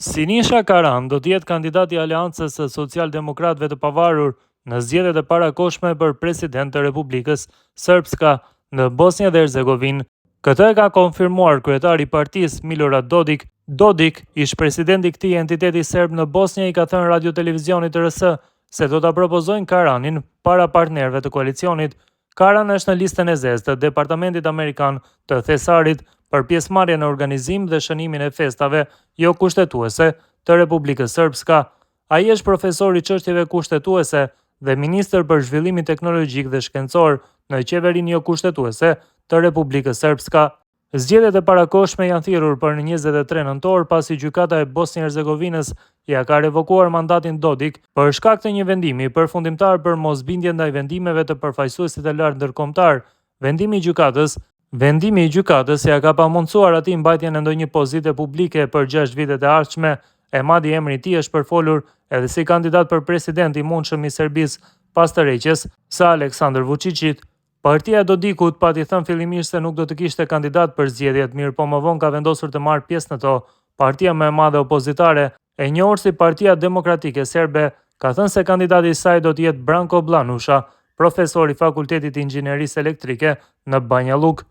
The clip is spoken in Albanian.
Siniša Karan do të jetë kandidati i Aleancës së Socialdemokratëve të Pavarur në zgjedhjet e parakohshme për president të Republikës Srpska në Bosnjë dhe Hercegovinë. Këtë e ka konfirmuar kryetari i partisë Milorad Dodik. Dodik, ish presidenti i këtij entiteti serb në Bosnjë, i ka thënë radio televizionit RS se do ta propozojnë Karanin para partnerëve të koalicionit. Karan është në listën e zezë të Departamentit Amerikan të Thesarit për pjesëmarrje në organizim dhe shënimin e festave jo kushtetuese të Republikës Srpska. Ai është profesor i çështjeve kushtetuese dhe ministër për zhvillimin teknologjik dhe shkencor në qeverinë jo kushtetuese të Republikës Srpska. Zgjedhjet e parakohshme janë thirrur për në 23 nëntor pasi gjykata e Bosnjë-Hercegovinës ja ka revokuar mandatin Dodik për shkak të një vendimi përfundimtar për mosbindje ndaj vendimeve të përfaqësuesit të lartë ndërkombëtar. Vendimi i gjykatës ja ka pamundsuar atij mbajtjen e ndonjë pozite publike për 6 vitet e ardhshme, e madje emri i tij është përfolur edhe si kandidat për president i mundshëm i Serbisë pas tërheqjes së Aleksandar Vučićit. Partia e Dodikut pati thënë fillimisht se nuk do të kishte kandidat për zgjedhjet, mirë po më vonë ka vendosur të marrë pjesë në to. Partia më e madhe opozitare, e njohur si Partia Demokratike Serbe, ka thënë se kandidati i saj do të jetë Branko Blanusha, profesor i Fakultetit të Inxhinierisë Elektrike në Banja Luk.